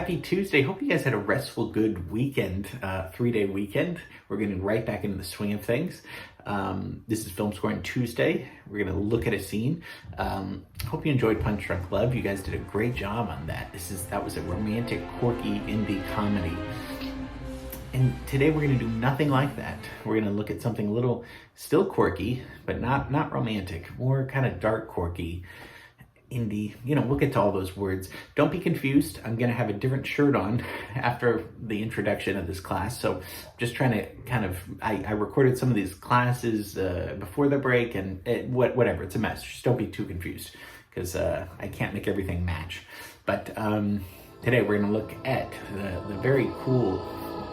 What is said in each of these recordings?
happy Tuesday. Hope you guys had a restful, good weekend, 3-day weekend. We're getting right back into the swing of things. This is Film Scoring Tuesday. We're going to look at a scene. Hope you enjoyed Punch Drunk Love. You guys did a great job on that. That was a romantic, quirky indie comedy. And today we're going to do nothing like that. We're going to look at something a little still quirky, but not romantic, more kind of dark, quirky, indie. We'll get to all those words. Don't be confused. I'm going to have a different shirt on after the introduction of this class. So I'm just trying to I recorded some of these classes before the break and whatever. It's a mess. Just don't be too confused because I can't make everything match. But today we're going to look at the very cool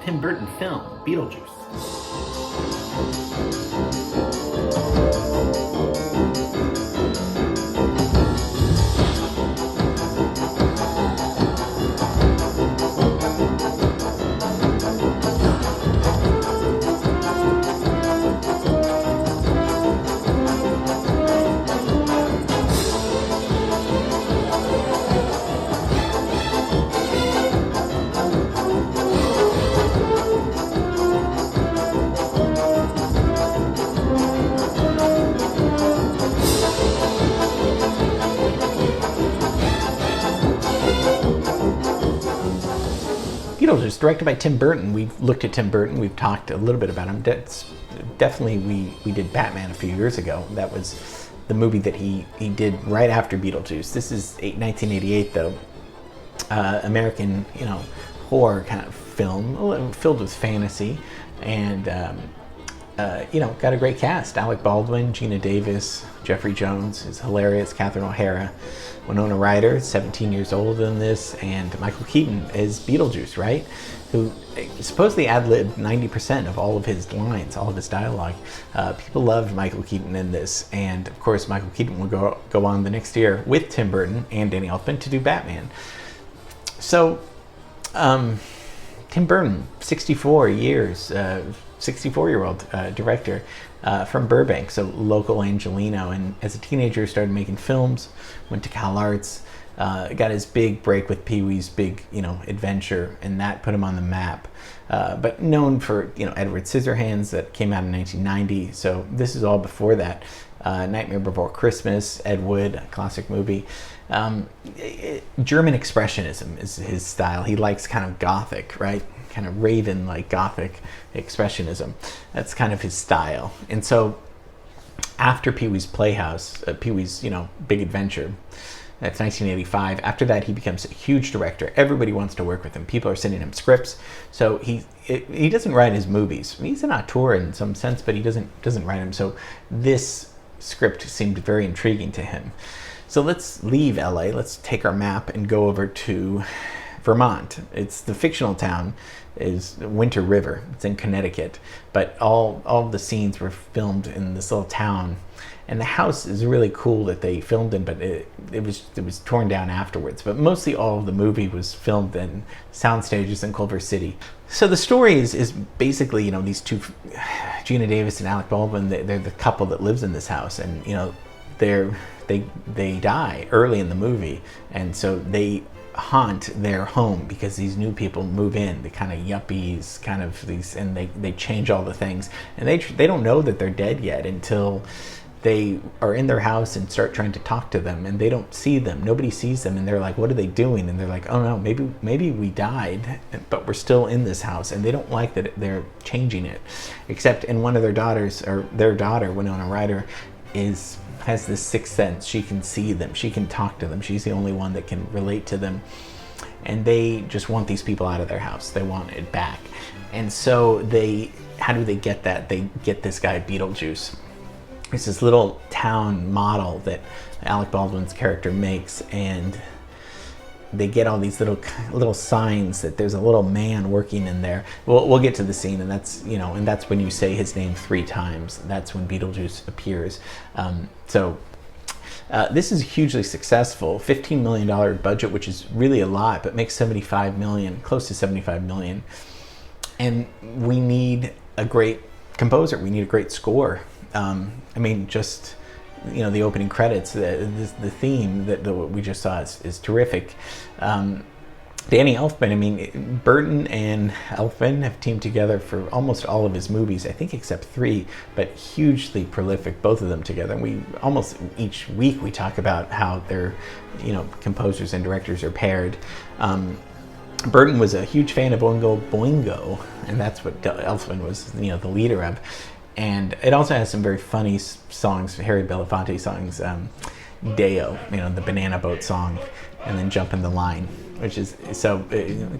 Tim Burton film, Beetlejuice. Beetlejuice, directed by Tim Burton. We've looked at Tim Burton. We've talked a little bit about him. Definitely, we did Batman a few years ago. That was the movie that he did right after Beetlejuice. This is 1988, though. American, horror kind of film, filled with fantasy, and got a great cast. Alec Baldwin, Gina Davis, Jeffrey Jones is hilarious. Catherine O'Hara, Winona Ryder, 17 years older than this, and Michael Keaton is Beetlejuice, right? Who supposedly ad-libbed 90% of all of his lines, all of his dialogue. People loved Michael Keaton in this, and of course Michael Keaton will go on the next year with Tim Burton and Danny Elfman to do Batman. So, Tim Burton, 64-year-old director from Burbank, so local Angelino, and as a teenager started making films, went to Cal Arts, got his big break with Pee-wee's Big Adventure, and that put him on the map. But known for Edward Scissorhands that came out in 1990, so this is all before that. Nightmare Before Christmas, Ed Wood, a classic movie. German Expressionism is his style. He likes kind of gothic, right? Kind of Raven like gothic expressionism. That's kind of his style. And so after Pee-wee's Playhouse, Pee-wee's Big Adventure, that's 1985. After that, he becomes a huge director. Everybody wants to work with him. People are sending him scripts. So he doesn't write his movies. He's an auteur in some sense, but he doesn't write them. So this script seemed very intriguing to him. So let's leave LA. Let's take our map and go over to Vermont. It's the fictional town is Winter River. It's in Connecticut, but all the scenes were filmed in this little town, and the house is really cool that they filmed in, but it was torn down afterwards. But mostly all of the movie was filmed in sound stages in Culver City. So the story is basically these two, Gina Davis and Alec Baldwin. They're the couple that lives in this house, and they die early in the movie, and so they haunt their home because these new people move in, the kind of yuppies, kind of these, and they change all the things, and they don't know that they're dead yet until they are in their house and start trying to talk to them, and they don't see them. Nobody sees them, and they're like, "What are they doing?" And they're like, "Oh no, maybe we died, but we're still in this house." And they don't like that they're changing it, except in one of their daughters, or their daughter, Winona Ryder, has this sixth sense. She can see them. She can talk to them. She's the only one that can relate to them. And they just want these people out of their house. They want it back. And so how do they get that? They get this guy, Beetlejuice. It's this little town model that Alec Baldwin's character makes, and they get all these little signs that there's a little man working in there. We'll get to the scene, and that's when you say his name 3 times. That's when Beetlejuice appears. This is hugely successful. $15 million budget, which is really a lot, but makes $75 million, close to $75 million. And we need a great composer. We need a great score. Just the opening credits, the theme that we just saw is terrific. Danny Elfman, I mean, Burton and Elfman have teamed together for almost all of his movies, I think except 3, but hugely prolific, both of them together. And we almost each week we talk about how their, composers and directors are paired. Burton was a huge fan of Oingo Boingo, and that's what Elfman was, the leader of. And it also has some very funny songs, Harry Belafonte songs, Deo, the Banana Boat song, and then Jump in the Line, which is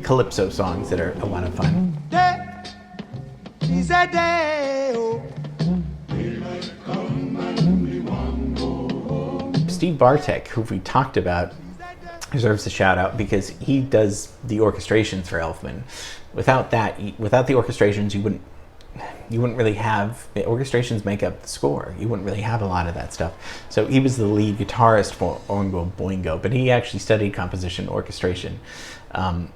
calypso songs that are a lot of fun. Steve Bartek, who we talked about, deserves a shout out because he does the orchestrations for Elfman. Without the orchestrations, you wouldn't really have, the orchestrations make up the score. You wouldn't really have a lot of that stuff. So he was the lead guitarist for Oingo Boingo, but he actually studied composition and orchestration at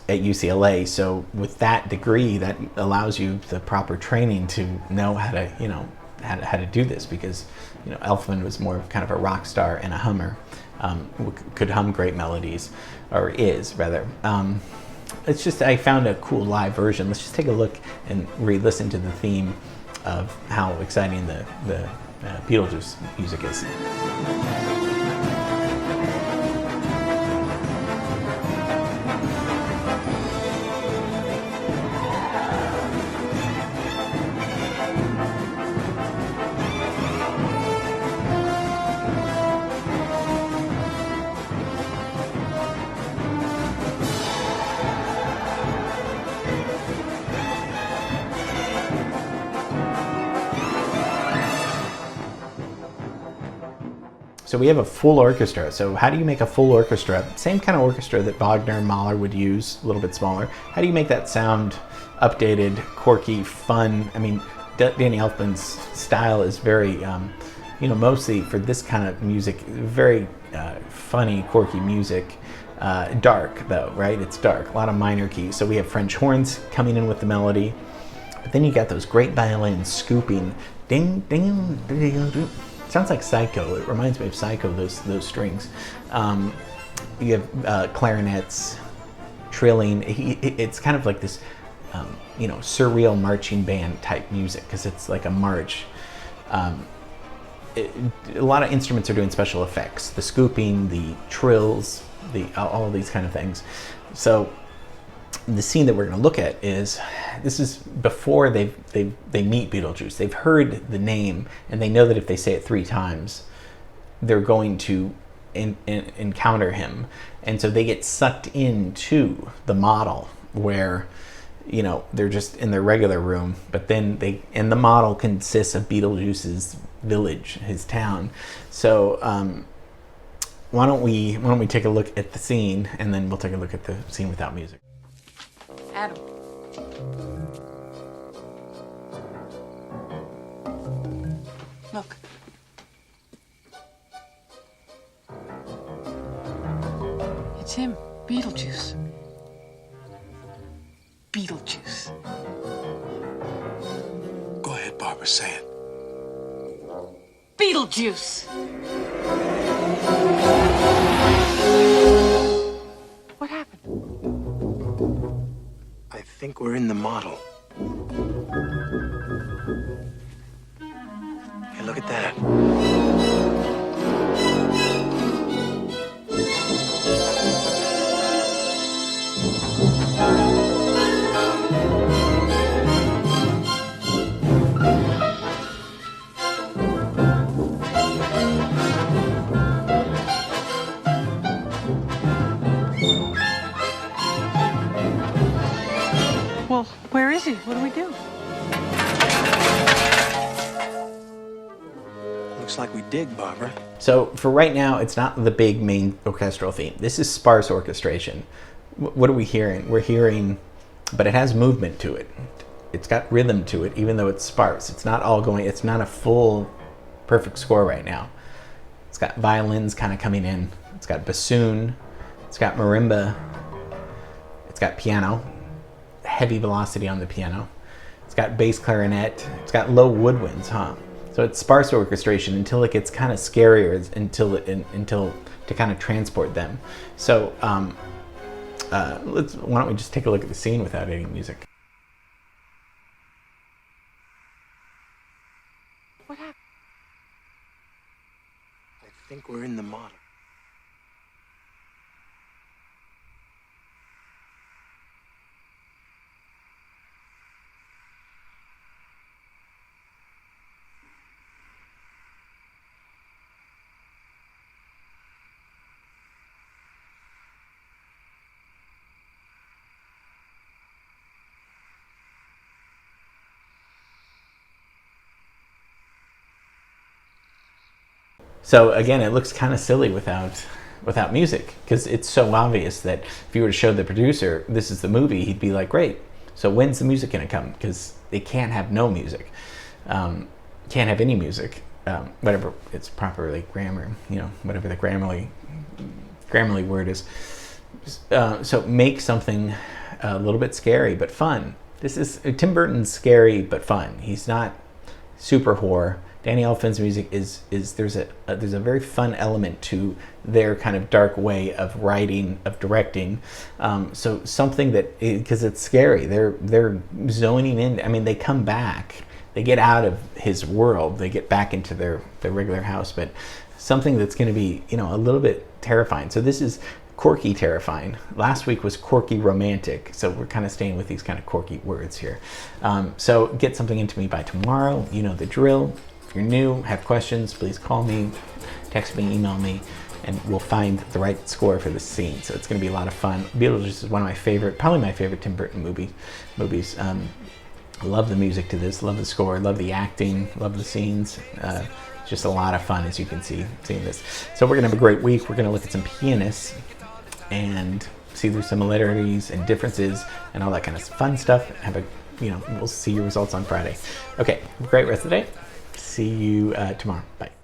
UCLA. So with that degree, that allows you the proper training to know how to do this, because Elfman was more of kind of a rock star and a hummer, could hum great melodies, or is rather. It's just, I found a cool live version. Let's just take a look and re-listen to the theme of how exciting the Beetlejuice music is. So we have a full orchestra. So how do you make a full orchestra? Same kind of orchestra that Wagner and Mahler would use, a little bit smaller. How do you make that sound updated, quirky, fun? I mean, Danny Elfman's style is very, mostly for this kind of music, very funny, quirky music. Dark though, right? It's dark, a lot of minor keys. So we have French horns coming in with the melody, but then you got those great violins scooping, ding, ding, ding, ding. Sounds like Psycho. It reminds me of Psycho, those strings. You have clarinets, trilling. It's kind of like this, surreal marching band type music, because it's like a march. A lot of instruments are doing special effects. The scooping, the trills, all of these kind of things. So the scene that we're going to look at this is before they meet Beetlejuice. They've heard the name, and they know that if they say it 3 times, they're going to encounter him. And so they get sucked into the model where, they're just in their regular room, but then the model consists of Beetlejuice's village, his town. So why don't we take a look at the scene, and then we'll take a look at the scene without music. Adam. Look. It's him, Beetlejuice. Beetlejuice. Go ahead, Barbara, say it. Beetlejuice! What happened? I think we're in the model. Hey, look at that. Well, where is he? What do we do? Looks like we dig, Barbara. So for right now, it's not the big main orchestral theme. This is sparse orchestration. What are we hearing? We're hearing, but it has movement to it. It's got rhythm to it, even though it's sparse. It's not all going, it's not a full, perfect score right now. It's got violins kind of coming in. It's got bassoon. It's got marimba. It's got piano. Heavy velocity on the piano. It's got bass clarinet. It's got low woodwinds, So it's sparse orchestration until it gets kind of scarier, until to kind of transport them. So Why don't we just take a look at the scene without any music? What happened? I think we're in the model. So again, it looks kind of silly without music, because it's so obvious that if you were to show the producer this is the movie, he'd be like, great, so when's the music going to come? Because they can't have no music, can't have any music, whatever it's properly grammar, whatever the grammarly word is. So make something a little bit scary but fun. This is Tim Burton's scary but fun. He's not super horror. Danny Elfman's music is there's a very fun element to their kind of dark way of writing, of directing. So something that, because it's scary, they're zoning in. I mean, they come back, they get out of his world, they get back into their regular house, but something that's going to be a little bit terrifying. So this is quirky terrifying. Last week was quirky romantic, so we're kind of staying with these kind of quirky words here. So get something into me by tomorrow. You know the drill. If you're new, have questions, please call me, text me, email me, and we'll find the right score for this scene. So it's going to be a lot of fun. Beetlejuice is one of my favorite, probably my favorite Tim Burton movies. I love the music to this, love the score, love the acting, love the scenes. Just a lot of fun, as you can see, seeing this. So we're going to have a great week. We're going to look at some pianists and see their similarities and differences and all that kind of fun stuff. We'll see your results on Friday. Okay, have a great rest of the day. See you tomorrow. Bye.